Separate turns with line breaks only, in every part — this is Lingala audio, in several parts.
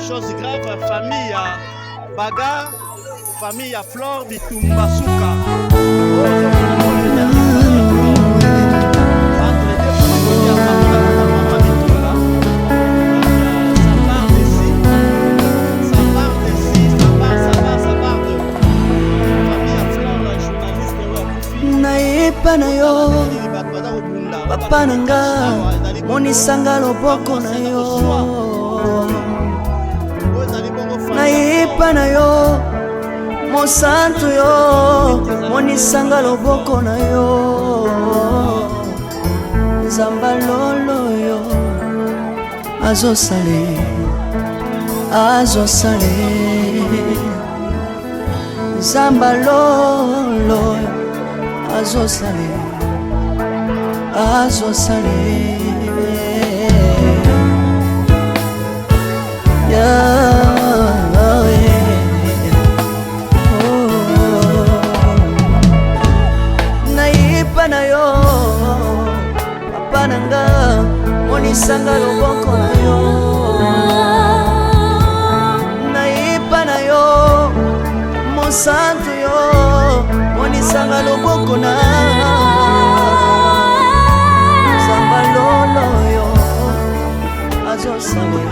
chose grave, famille à Baga, famille à Flore Bitumba Souka.
Nayepa na yo papa nanga monisanga loboko na yo nayepa na yo mosantu yo monisanga loboko na yo nzamba lolo yo azosale nzamba lolo azosale nayepa na yo papa nanga monisanga loboko na yo nayepa na yo mosantu yo monisanga loboko na nzamba lolo yo azosale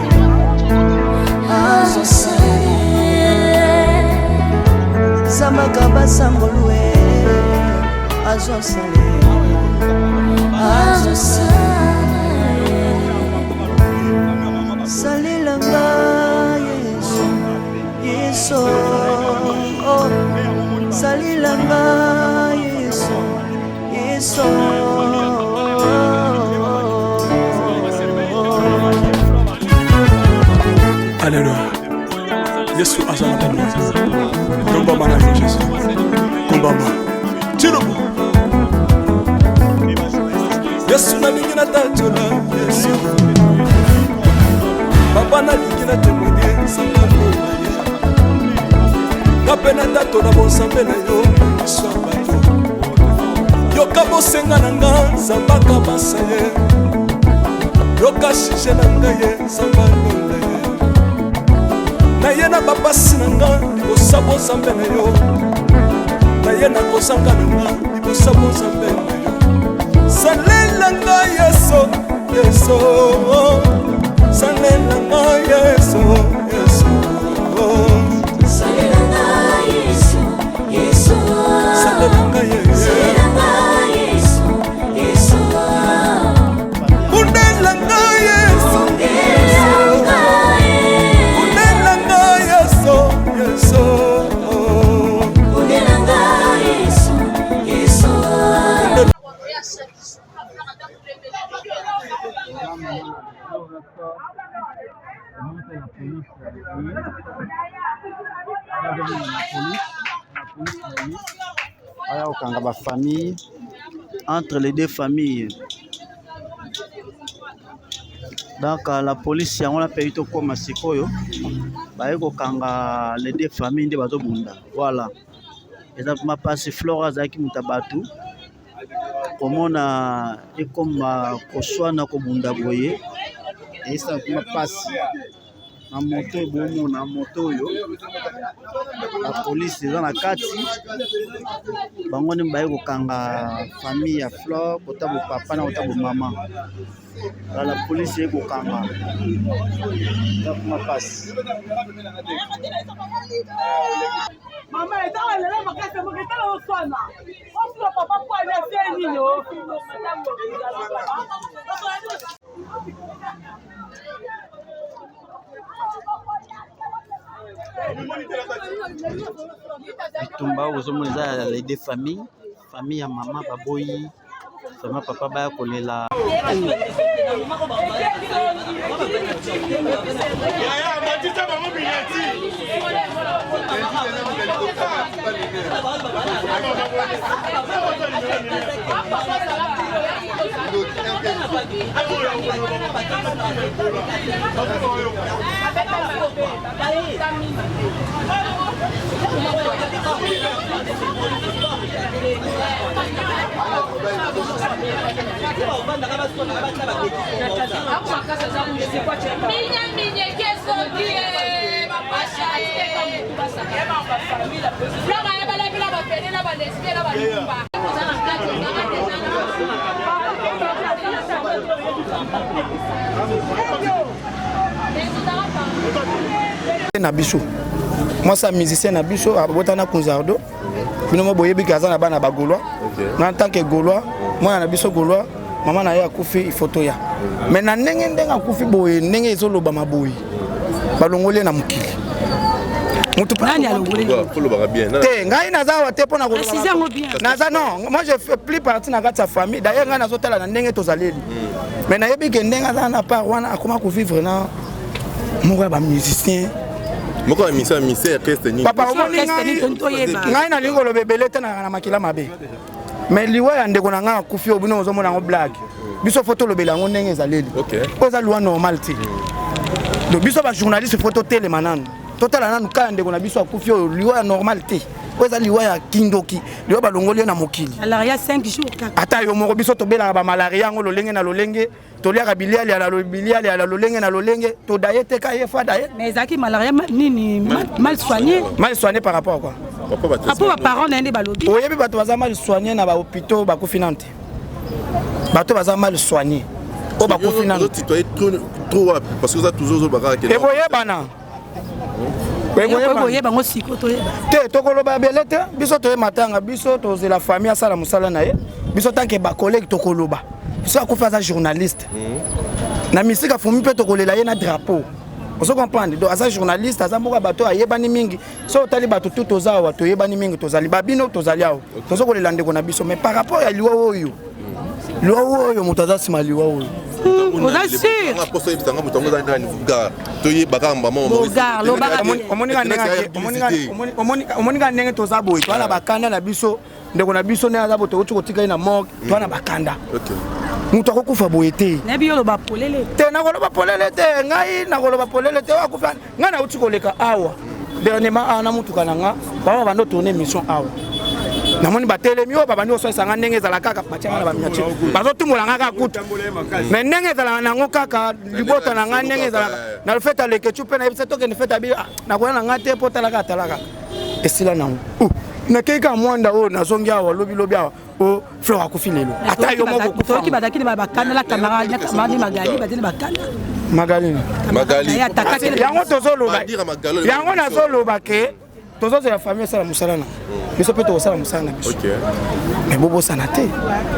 nzamba kabasangolwe azosale salilanga yeso salilanga yeso
Alléluia. Yesu azala komba mana Yesu komba ma tiro Yesu na lingina tatula Yesu papa na lingina temwede sangalo kapena tatula bonsambe na yo swaba yoka bosenga na nga zambaka basaye yoka shishe na nga ye zambalo na ye na bapasi na nga libosa bozambe na yo na ye na kozanga na nga libosa bozambe na yo salela nga yeso salela nga yeso salela nga yeso salela nga yeso undela nga yeso
aya okanga ba famille entre les deux familles. Donc la police yango na pays to koma sikoyo baye kokanga les deux familles nde bazobunda. Voilà. Eza ma passe Flora azaki mutabatu komona ekoma koswana kobunda boye esa ma passe na moto ebomo na moto yo la police eza na kati bango nde baye kokanga famille ya Flore kotabo papa na kotabo mama. La police est au Kanga. Maman est dans la maquette, elle est dans le soin. On ne peut pas aller faire Tumba aux hommes les deux familles, famille à maman, baboyi. Sama papa baya kolela
Minha, que sou Nabiso. Moi, c'est un musicien Nabiso, à Botana Kunzardo. Je suis boyebi kaza na bana ba Gaulois. En tant que Gaulois, moi Nabiso Gaulois, maman na ya kufi photo ya. Mais na ndenge ndenga kufi boye, ndenge ezolo ba maboyi. Balongole na mukili. Mutu nani alongole? Polo ba bien. Te, ngai naza te pona ko. Préciser ngo bien. Naza non, moi je fais plus partie na sa famille. D'ailleurs ngai nazotala na ndenge tozaleli. Mais na yebi ke ndenga za na part wana akoma ko vivre na moko ba musicien. Moko ba musicien orchestre ni. Papa orchestre ni tontoyeba. Ngai na lingolo bebelete na makila mabe. Mais liwa ya ndeko na nga kufi obino ozomona ngo blague. Biso photo lobela ngo ndenge ezaleli. OK. Oza loi normal ti. Donc biso ba journaliste photo télé manana. Total nanu ka ndeko na biso akufi liwa ya normal ti. Oza liwa ya kindoki. Liwa ba longoli na mokili. Malaria 5 jours kaka. Ata yo moko biso tobela ba malaria ngo lolenge na lolenge. Toliaka biliali ala biliali ala lolenge na lolenge. To dayete ka yefa dayete. Mais zaki malaria nini mal soigné. Mal soigné par rapport à quoi? Rapport à parents n'ende balobi. Oyebi bato baza mal soigné na ba hôpitaux ba kufinante. Bato baza mal soigné. O ba kufinante. Trop parce que ça toujours zo baka ke. E boye bana. Boye bango siko to yeba. Te tokoloba belete biso to matanga biso to la famille asala musala na ye. Biso tanke ba collègue tokoloba. Biso akufa za journaliste. Na misika fumi pe tokolela ye na drapeau. Vous comprenez? Donc, as un journaliste, as un bateau, à Yébani Mingi, so tali bateau tout aux awa, to Yébani Mingi, to Zali Babino, to Zaliao. To so les landés qu'on a biso, mais par rapport à l'Uaoyo, l'Uaoyo, Moutaza Simaliao. Vous assure? Omonika nenge to zabo, to na bakanda na biso, ndeko na biso ne azabo to utika ina morgue, to na bakanda. OK. Mutu akokufa boye te. Nabi yo loba polele. Te na koloba polele te, ngai na koloba polele te akufa. Nga na uti koleka awa. Dernièrement ana mutu kananga, ba ba ndo tourner mission awa. Na moni batelemi o baba ndo so sanga ndenge ezala kaka pachanga na ba miachi. Bazo tumula ngaka kutu. Mais ndenge ezala nango kaka libota na nga ndenge ezala. Na le fait aleke chupe na ibisa toke ne fait abi na kona nga te potala ka talaka. Esila nango. Na keka mwanda o na zongi awa lobi awa. O fleur akufi lelo ata yo moko toki badaki ba bakana la camera nya kamani magali badeli bakana magali yango tozoloba yango na zoloba ke tozozo ya famille sala musalana biso pe to sala musalana biso OK mais bobo sanate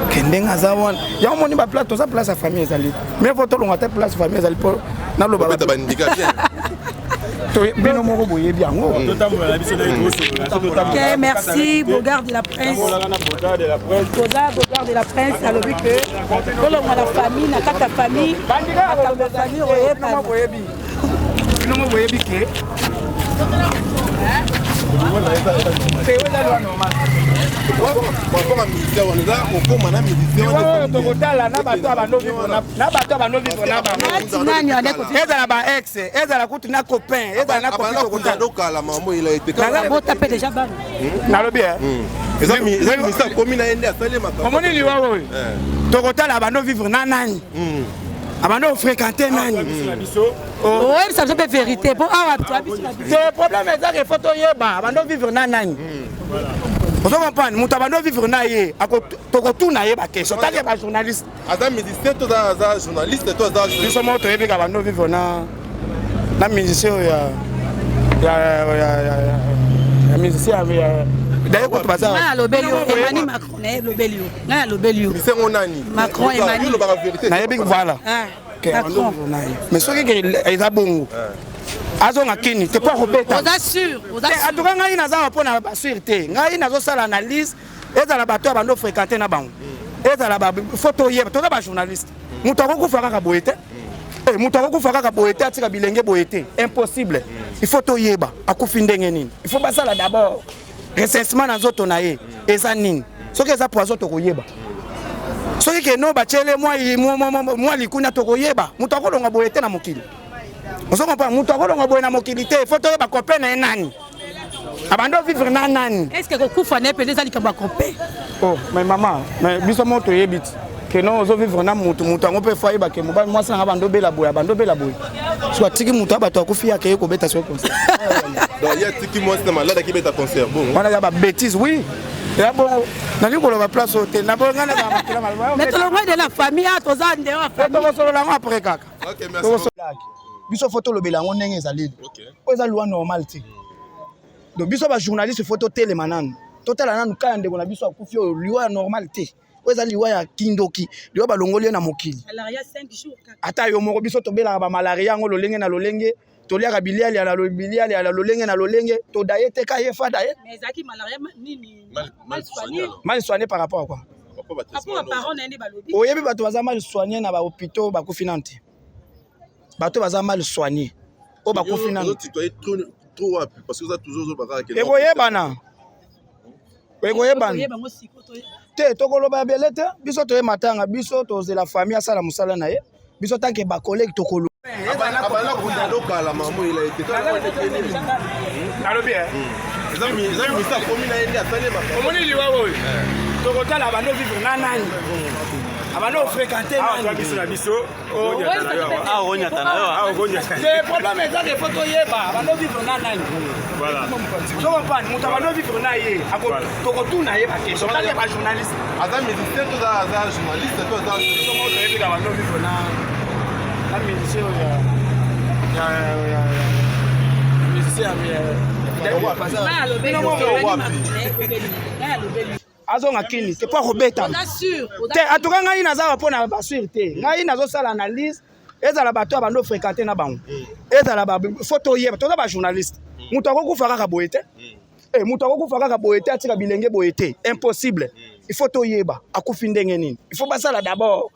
kendenga za wana yango moni ba place toza place ya famille ezali mais faut to longa ta place famille ezali po na loba ba bandika bien. Okay, merci, Bogard de la Prince. Bogard de la Prince, à l'objet que la famille, la famille, Abandon fréquenter nani. Oh, ça c'est vérité. Bon, ah, le problème est que photo yeba, abandon vivre nani. Vous comprenez? Nous abandon vivre naie. Toko tout naie ba question. Tant que ba journaliste. Adam musicien toi za journaliste toi za. Nous sommes autres yeba abandon vivre na musicien ya musicien d'ailleurs quand tu vas à l'obélio Emmanuel Macron l'obélio na l'obélio c'est mon nani Macron Emmanuel na yebi voilà mais ce qui est bon azo ngakini te pas robeta vous assure atuka ngai naza pona ba sûreté ngai nazo sala analyse ezala bato bando fréquenter na bango ezala ba photo yeba to ba journaliste mutu akokufa kaka boyete mutu akokufa kaka boyete atika bilenge boyete impossible il faut to yeba akufi ndenge nini il faut basala d'abord recensement na zoto na ye eza nini soki eza poison tokoyeba soki ke no bachele moi likuna tokoyeba mutu akolonga boye te na mokili ozo comprendre mutu akolonga boye na mokili te faut toyeba copain na nani abando vivre na nani est-ce que kokufa na pe eza likambo ya copain oh mais maman mais biso moto yebiti que non ozo vivre na mutu ango pe foyer ba ke mobali mwasi nga bando bela boya soit tiki mutu abato akufi akeye ko beta so concert
donc il y a tiki mwasi na malade qui beta concert bon
on a ba bêtise oui et bon na liko la place hôtel na bon ngana ba makila malba
mais tout le monde de la famille a tous en dehors
famille solo la après kaka
OK merci
biso photo lobela ngo ndenge ezaleli o eza loi normal ti donc biso ba journaliste photo tele manano totala nanu kaya ndeko na biso akufi o loi normal ti o eza loi ya kindoki loi ba longoli na mokili
malaria 5 jours
ata yo moko biso tobela ba malaria ngo lolenge na lolenge toliaka biliali ala biliali ala lolenge na lolenge to daye te ka ye fa daye
mais zaki malaria nini
mal soigné par rapport à quoi
rapport à parents nende balobi
oyebi bato baza mal soigné na ba hôpitaux ba kufinante bato baza mal soigné o ba kufinante
trop parce que ça toujours ba ka
ekoyebana te tokoloba bele te biso toye matanga biso tozela famille asala musala na ye biso tanke ba collègue tokolo
abana kunda lokala mamu il a été
alobi
ezami misa komi na yende atale ba
omoni liwa oyo tokotala bando vivre na nani abano fréquenter nani
biso na biso
onyata na yo
le problème est que photo yeba bando vivre na nani
voilà
je comprends muta bando vivre na ye ako tokotuna ye ba question tale ba journaliste
azami musicien to za journaliste to za
somo to yeba bando vivre na musicien ya musicien azonga kini te po kobeta te atuka ngai naza mpona basure te ngai nazosala analyse ezala bato ya bando fréquente na bango ezala photo yeba toza bajournaliste moto akokufa kaka boye te moto akokufa kaka boye te atika bilenge boye te impossible il faut toyeba akufi ndenge nini il faut basala d'abord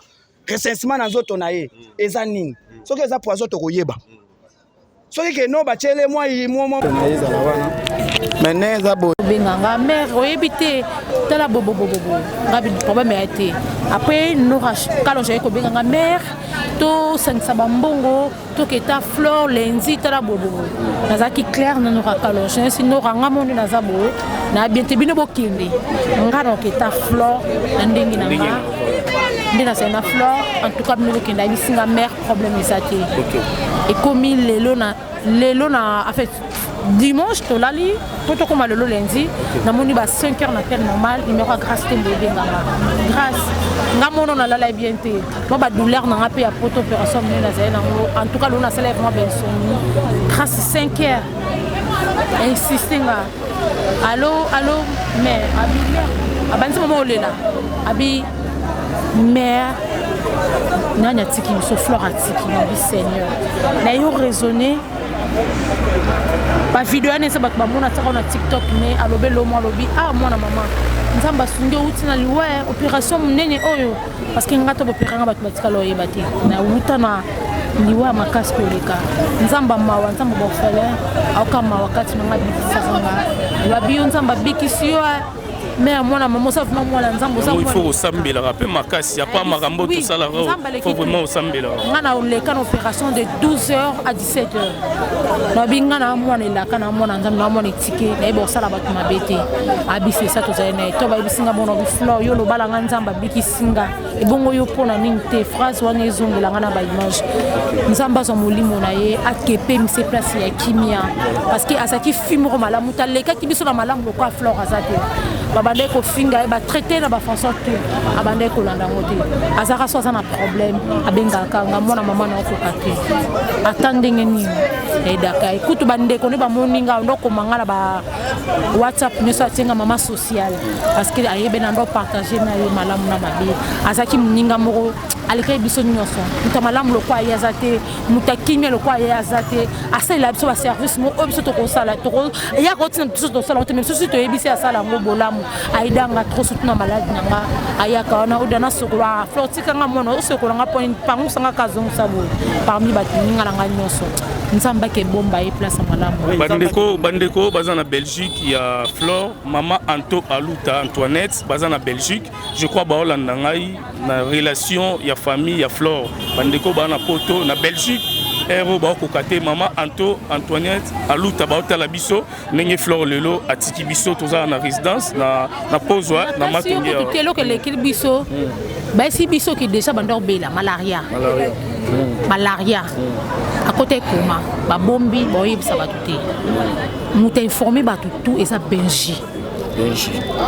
recensement na nzoto na ye eza nini soki eza poison tokoyeba soki ke no batiele moi na ezala wana mais eza boye
benganga mère oyebi te tala bobobobobo ngabi problème ya te après nora kalonge ko benganga mère to sangisa bambongo to keta fleur lenzi tala bobobo nazaki clair na nora kalonge sino ranga mondo nazabo na biente bino bokende ngano keta fleur na ndengi na nga ndina sena fleur en tout cas bino bokende bisinga mère problème isate et comme lelo na en fait dimanche tolali poto comme le lundi na moni ba 5h na peine normal numéro grâce te bébé ngama grâce ngamono na la bien te mo ba douleur na ngape ya poto opération na zaina en tout cas l'on a salé vraiment bien son grâce 5h insister nga allô mère abi mère abanzi maman olela abi mère nanya tiki so fleur atiki na Seigneur na yo raisonner ba vidéo ane sa bato bamona tsaka na TikTok mais alobe lo mo alobi mwana mama nzamba sunge uti na liwa opération munene oyo parce que ngato opéranga bato batika lo yebate na uta na liwa makasi koleka nzamba mawa nzamba bofele akama wakati nanga bikisanga babiyo nzamba bikisiyo mais mwana mama ça vraiment mwana nzambo ça
il faut osambela rappel makasi ya pas makambo tout ça là faut vraiment osambela
ngana oleka na opération de 12h à 17h na binga na mwana elaka na mwana nzambo na mwana etike na ebo sala bato mabete abise ça to zaina to ba bisinga bono bi flow yo lo balanga nzamba bikisinga ebongo yo pona nini te phrase wana ezongela ngana ba image nzamba zo molimo na ye akepe mise place ya kimia parce que asaki fimro malamu ta leka kibiso na malamu ko fleur azate babande ko finga e ba traiter na ba François te abande ko landa ngote azaka so na problème abenga kanga mona mama na ko kate atande ngeni e daka ikutu bande ko ne ba moninga ndoko mangala ba WhatsApp ne so atenga mama social parce que ayebe na ndo partager na ye malamu na mabe azaki mninga moko alika biso nyoso mtamalamu lo kwa yazate mutakimia lo kwa yazate asa ila biso ba service mo obiso to ko sala to ya ko tina biso to sala to même so to yebisi asala ngo bolamu aidanga trop surtout na malade nanga ayaka ona udana sokola flotika nga mona osokola nga pangu sanga kazongo sabo parmi batuninga nga nyoso nzamba ke bomba e place malamu
bandeko bazana Belgique il y a Flore maman Anto Aluta Antoinette bazana Belgique je crois ba Hollande ngai na relation ya famille ya Flore bandeko bana poto na Belgique
héros bakokate maman Antoinette aluta baota la biso nenge Flore lelo atiki biso toza na résidence na pose na matongi
telo que l'équipe biso ba si biso qui déjà bandor bela malaria à côté comment ba bombi boyib ça va tout nous informé ba tout et ça Benji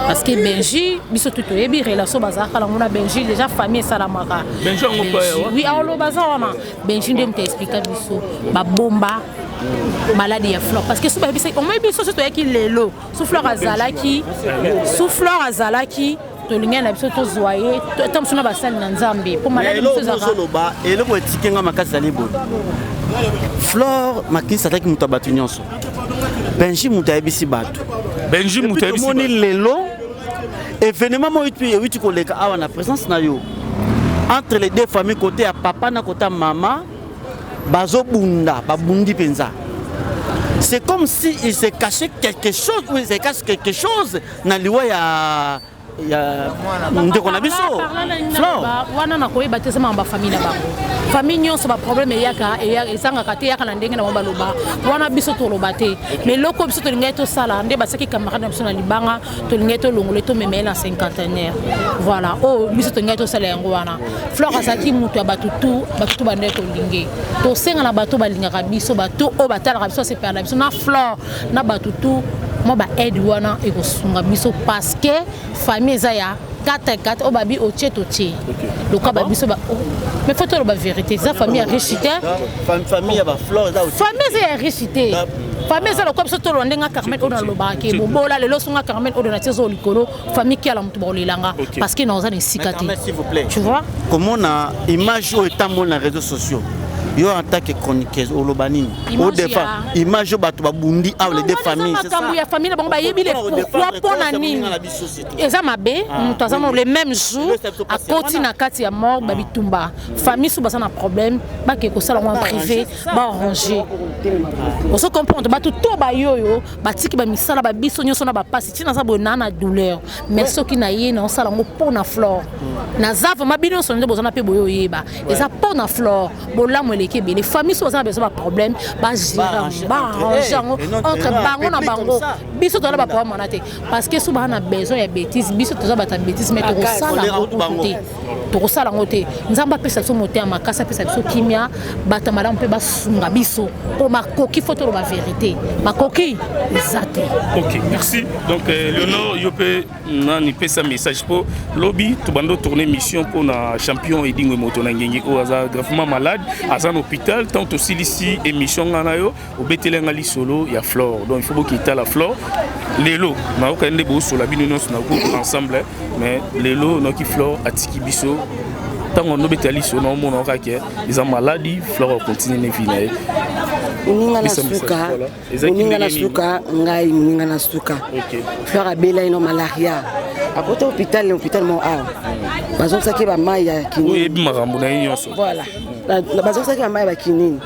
parce que Benji biso tout et bi relation bazar kala ngona Benji déjà famille salamaka
Benji
oui alo bazar na Benji ndem te expliquer biso ba bomba maladie ya Flore parce que sous biso on met biso surtout qui lelo sous Flore azalaki tolinga na biso tozoye tamsuna basali na nzambe pour maladie biso
zaka et le botikenga makasi zalibo Flore makisi ataki mutu abatu nyonso Benji mutu ayebisi bato
Benji mutu ayebisi bato
moni lelo événement mo yuti koleka awa na présence na yo entre les deux familles côté ya papa na côté maman bazo bunda babundi penza c'est comme si il se cachait quelque chose ou il se cache quelque chose na liwa ya ndeko na biso Flore
wana na koyeba te sama ba famille na bango famille nyonso ba problème yaka ezanga kate yaka na ndenge na baloba wana biso to loba te mais loko biso to linga to sala nde basaki camarade na biso na libanga to linga to longole to memela na cinquantenaire voilà oh biso to linga to sala yango wana Flore asaki mutu ya batutu bande to linge to senga na bato balinga ka biso bato o batala ka biso se perdre biso na Flore na batutu moi ba aide wana e ko sunga biso parce que famille zaya 4 au babi au tché le cas babi so ba mais faut te la vérité ça famille richité
famille ba Flore
famille c'est richité famille ça comme ça to londenga Carmen ona lobaki bobola le losunga Carmen ona tiezo likolo famille qui a la mutu bolilanga parce que nous a des cicatrices
s'il vous plaît
tu vois
comment na image au étant na réseaux sociaux yo en tant que chroniqueuse au lobanini au défend image bato babundi a les deux familles c'est ça
ya famille bon ba yebi le pourquoi pona nini eza mabe mutazana le même jour à côté na kati ya mort ba bitumba famille sou basa na problème ba ke ko sala en privé ba arranger on se comprendre ba tout ba yoyo ba tiki ba misala ba biso nyoso na ba passe tina za bonana douleur mais ce qui na yé na sala ngo pona Flore na zava mabino so ndo bozana pe boyo yeba eza pona Flore bolamu les familles sont besoin de problème entre bango na bango biso to la ba problème monate parce que souvent on a besoin de bêtises biso to za bata bêtises mais to sala ngote nzamba pesa so moté makasa pesa biso kimia bata malamu pe basunga biso o makoki photo la vérité makoki exact.
OK merci donc Léonore yo pe nani pesa message pour lobby to bando tourner mission pour na champion Edingo moto na ngengi o aza gravement malade aza hôpital tant aussi ici émission nganayo obetelenga li solo ya Flore donc il faut quitter la Flore lelo na okande bo so la bino na groupe ensemble mais lelo no ki Flore atiki biso tant on obeteli so na mona okake ils ont maladie Flore continue ne vinae
uninga na suka ngai uninga na suka Flore abela ino malaria à côté hôpital mon a bazo saki ba maya kini
oui makambo na nyonso
voilà bazo saki ba maya kini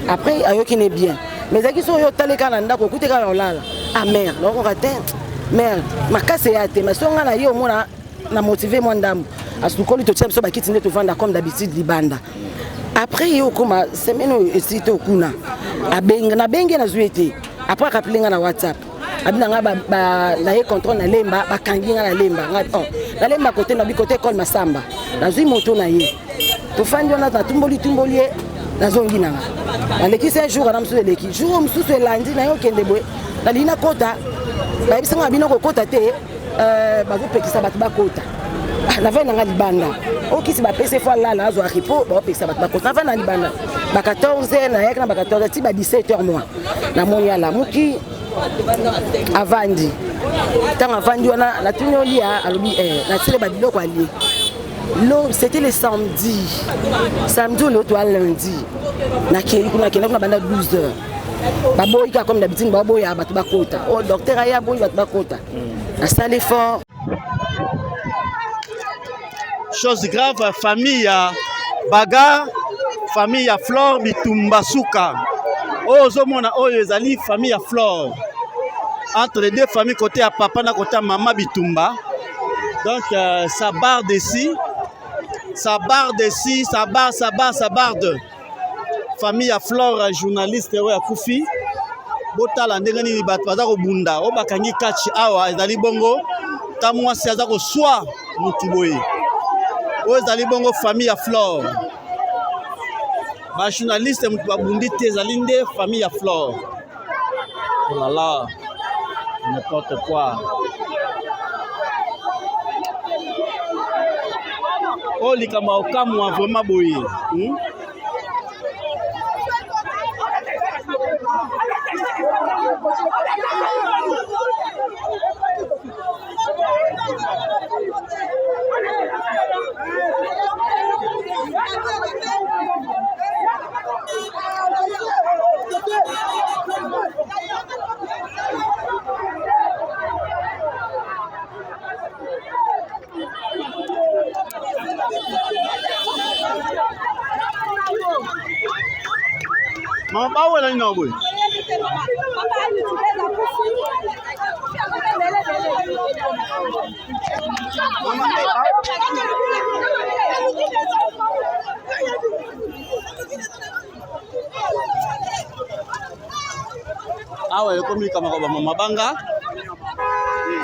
après ayoki ne bien mais zaki so yo taleka na ndako kuteka na olala ah merde donc on raté merde makase ya te masonga na yo mona na motiver moi ndambo asukoli to tshemso ba kitinde to vanda comme d'habitude libanda après yo koma semaine esito kuna abenga na benga na zuete après akapilinga na WhatsApp abinanga ba na ye contrôle na lemba bakanginga na lemba na lemba côté na bi côté école Masamba na zui moto na ye to fandi ona na tumboli na zongi nanga aleki ce jour na msusu eleki jour msusu elandi na yo kende boy na lina kota ba bisanga bino ko kota te bazo pekisa batu bakota na vena nga libanda okisi ba pese fois là azo ripo ba pekisa batu bakota na vena libanda ba 14h na yeka na ba 14h ti ba 17h moi na monia la muki avandi tanga avandi wana la tunoli ya alobi na tile ba biloko ali c'était le samedi le to lundi na keli kuna banda 12h baboyika comme d'habitude baboya batu bakota oh docteur aya boyi batu bakota na salle fort
chose grave famille ya baga famille ya Flore bitumba suka ozomona oyo ezali famille ya Flore entre les deux familles côté à papa na côté à maman bitumba donc ça barde ici ça barde. famille ya Flore journaliste oyo akufi botala ndenge nini bato baza kobunda o bakangi kachi awa ezali bongo ta mwasi aza koswa mutu boye oyo ezali bongo famille ya Flore ba journaliste mutu babundi te ezali nde famille ya Flore. Oh là là, n'importe quoi. Oh likama okamwa vraiment boye. Mama bawe la nina boy. Awa yekomi kama kwa mama banga.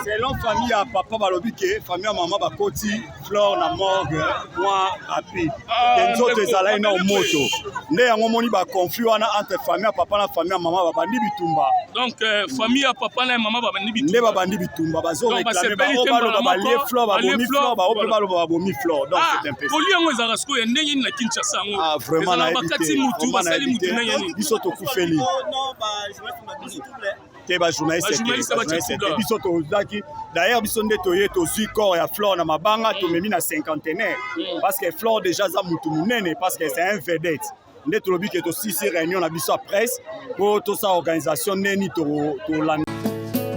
Selon famille ya papa balobike, famille ya maman bakoti Flore na morgue moi rapide. Kenzo tezala ina moto. Nde yango moni ba conflit wana entre famille ya papa na famille ya maman babandi bitumba.
Donc famille ya papa na maman babandi bitumba.
Nde babandi bitumba bazo réclamer ba obalo balie Flore babomi Flore ba obalo babomi Flore. Donc c'est un peu.
Poli yango ezaka sko ya ndenge na Kinshasa ngo.
Ah vraiment na
bakati mutu basali mutu na yani.
Biso to kufeli.
Non ba journaliste mabisi double.
Te ba journaliste biso to zaki d'ailleurs biso nde toye to zui corps ya Flore na mabanga to memi na cinquantenaire parce que Flore déjà za mutu munene parce que c'est un vedette nde to lobi ke to sisi réunion na biso presse pour to sa organisation neni to landa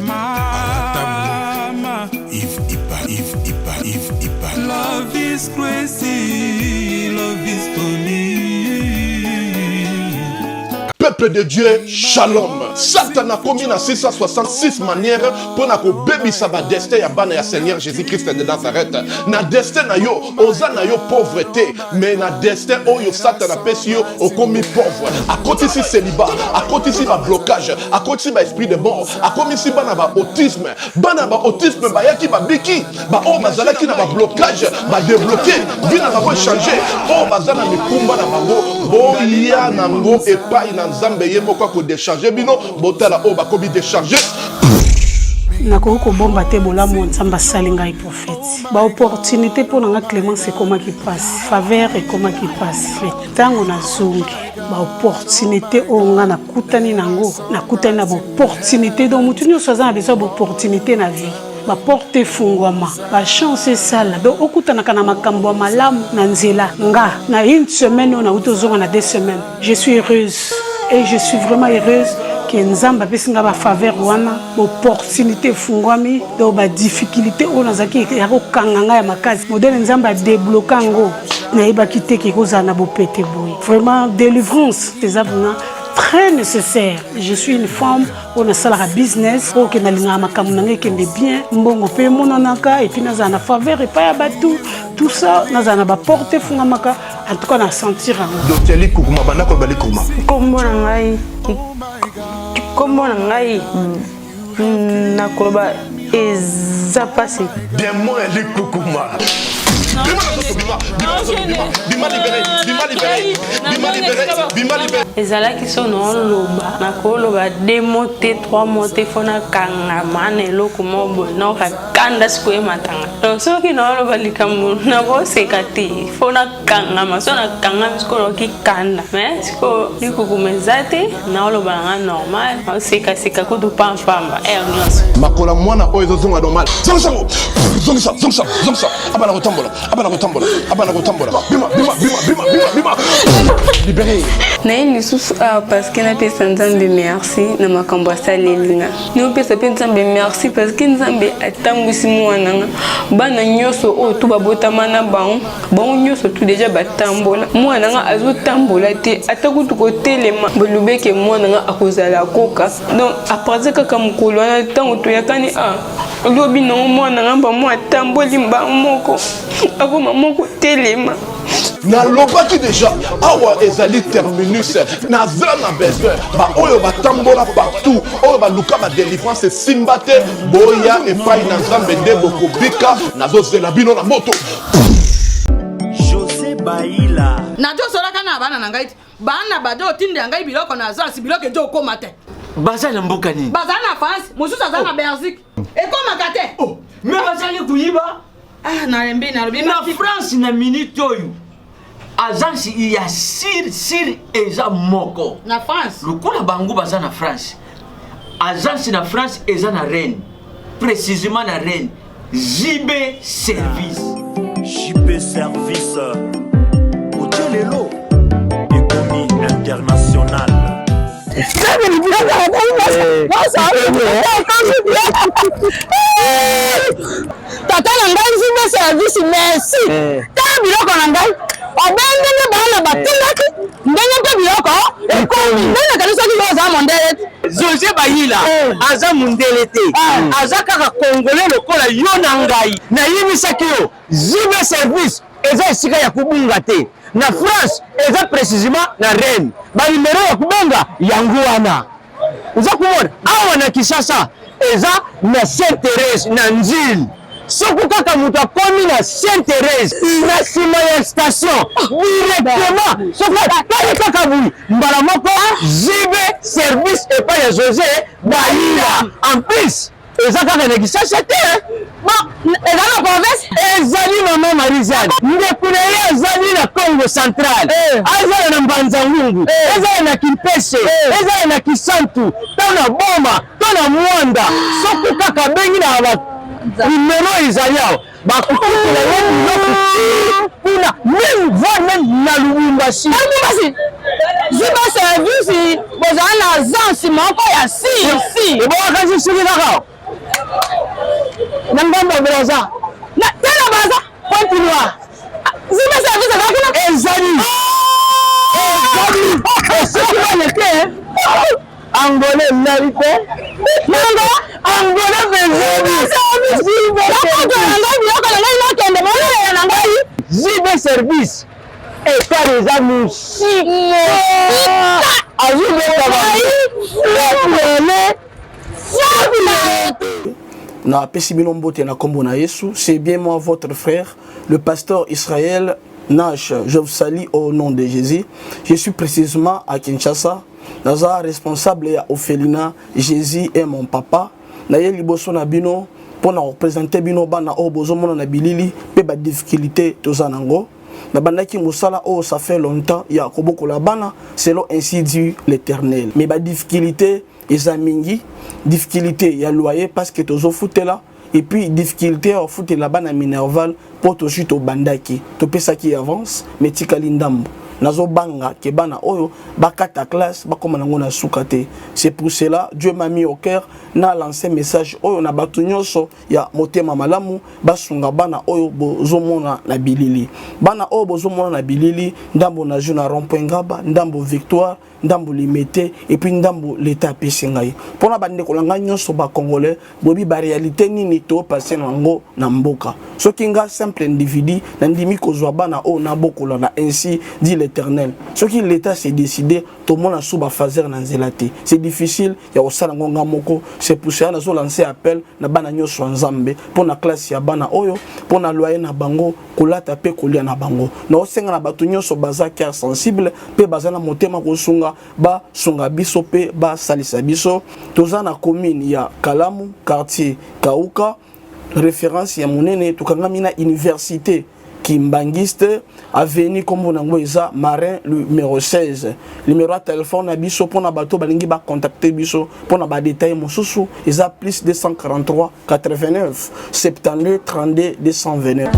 Mama if love is crazy love is funny.
Peuple de Dieu, shalom. Satan a commis na 666 manières pour na ko baby sa ba destin ya bana ya Seigneur Jésus-Christ de Nazareth. Na destin na yo, oza na yo pauvreté, mais na destin oyo Satan a pesi yo o commis pauvre. A côté si célibat, à côté si ba blocage, à côté si ba esprit de mort, à côté si bana ba autisme ba yaki ba biki, ba o bazala ki na ba blocage, ba débloquer, vina ba changer, o bazala mikumba na bango, bo ya nango epai na Nzambe ye moko ko décharger bino botala o bakobi décharger
nakoko kobomba te bolamu Nzambe asali ngai prophète ba opportunité pour nga Clémence ekoma ki passe faveur ekoma ki passe tango na zungi ba opportunité o nga nakutani nango nakutani na ba opportunité donc mutu nyonso aza na besoin ba opportunité na vie ba porte fungwama ba chance sala donc okutanaka na makambo malamu na nzela nga na une semaine on a utozonga na 2 semaines je suis heureuse et je suis vraiment heureuse que Nzamba pesinga ba faveur wana opportunité fungwami do ba difficulté on azaki ya ko kanganga ya makazi modèle Nzamba débloquer ngo na iba kiteke ko zana bo pété boy vraiment délivrance des avena très nécessaire. Je suis une femme, on a salaire business, on a linga makamuna qui est bien, mbongo pe monanaka et puis na zana faveur et pas batu tout ça na zana ba porter fungamaka en tout cas na sentir.
Docteur Likuma bana ko bali kuma.
Kombo na ngai na koloba eza passé.
Bien moi Likuma.
ezalaki so na oloba nakoloba 2 mots te 3 mots te fona kangama na eloko moko boye nakokakanda sikoye matanga donc soki na oloba likambo nakoseka te fona kangama so nakangami siko nakoki kanda mais siko likukuma eza te na oloba nanga normal nakosekaseka kutu pampamba nyonso
makola mwana oyo ezozonga normal zongisa abana kotambola bima libéré
na lisusu parce que napesa Nzambe merci na makambo asalelinga napesa pe Nzambe merci parce que Nzambe atambwisi mwana nga bana nyonso oyo tu babotama na bango nyonso tu déjà batambola mwana nga azotambola te atakutu kotelema bolubeke mwana nga akozala koka donc après kaka mokolo wana ntango toyakani lobi nango mwana nga ba mwa atamboli mba moko akoma moko telema
nalobaki déjà awa ezali terminus naza na besoin baoyo batambola partout oyo baluka badelivrance esimba te boya epai na nzambe nde bokobika nazozela bino na moto.
José Baïla
nazosolaka na bana na ngai bana bado otinde ya ngai biloko na azasi biloko ezo okoma te
baza na mboka nini
baza na France mosusu aza na Belgique ekomaka te
me bazali kuyiba
nalembi nalobi
na France na minute oyo agence ya sir eza moko
na France
lokola bango baza na France agence na France eza na Rennes précisément na Rennes JB Service Otelelo économie internationale
tata na ngai JB Service merci tala biloko na ngai obengenge bana batindaki ndenge mpe biloko ekomi ndenge kanisaki oza mondele
José Baïla aza mondele te aza kaka congolais lokola yo na ngai nayemisaki yo JB Service eza esika ya kubunga te na France eza précisément na Rennes banimero ya kubenga yango wana oza komona awa na Kinshasa eza na Sainte-Thérèse na Nzili soki kaka moto akomi na Sainte-Thérèse na nsima ya station directement soki atali kaka boyi mbala moko JB Service epai ya José Baïla en plus eza kaka na Kinshasa te eza na province ezali mama Marizane ndeko na ye ezali na Congo central ezali na Mbanza-Ngungu ezali na Kimpese ezali na Kisantu to na Boma to na Mwanda soki kaka bengi na numero ezali awa bakokutela ye biloko kuna même voire même na Lubumbashi JB Service bozala na agence moko ya si ebokakasi soki kaka na ngambo braza na tena baza continue JB Service akakuna ezali soki baneke angolais mérité nanga angolais bezeli JB Service etat eza musimo
na pesi bino mbote na kombo na Yesu, c'est bien moi votre frère le pasteur Israël Nash. Je vous salue au nom de Jésus. Je suis précisément à Kinshasa. Naza responsable ya Ophelina. Jésus est mon papa. Na ye liboso na bino pour na représenter bino bana o bozomona na bilili pe ba difficulté tozanango. Na bandaki musala o ça fait longtemps ya kobokola bana selon ainsi dit l'Éternel. Mais ba difficulté ezamingi difficulté ya loyer parce que tozo futela et puis difficulté au futela bana minerval pour to chute au bandaki to pesa qui avance mais tikali ndambo nazo banga ke bana oyo bakata classe bakoma nango na sukate. C'est pour cela Dieu m'a mis au cœur na lancé message oyo na batu nyonso ya motema malamu basunga bana oyo bozomona na bilili bana oyo bozomona na bilili ndambo na juna rond-point Ngaba ndambo Victoire ndambo limité et puis ndambo l'état pesingai pona bande kolanga nyonso ba congolais bobi ba réalité nini to passer nango na mboka soki nga simple individu na ndimi kozwa bana o na bokola na ainsi dit l'Éternel soki l'état s'est décidé to mona suba fazer na nzelate c'est difficile ya osala ngonga moko. C'est pour ça nazo lancer appel na bana nyonso nzambe pona classe ya bana oyo pona loyer na bango kolata pe kolia na bango na osenga na batu nyonso baza cœur sensible pe baza na motema kosunga ba sunga biso pe ba salisa biso toza na commune ya Kalamu quartier Kauka référence ya monene tukangami na université Kimbangiste avenue kombo nango eza Marin numéro 16 numéro de téléphone na biso pona bato balingi ba contacter biso pona ba détail mosusu eza plus 243 89 72 32 229.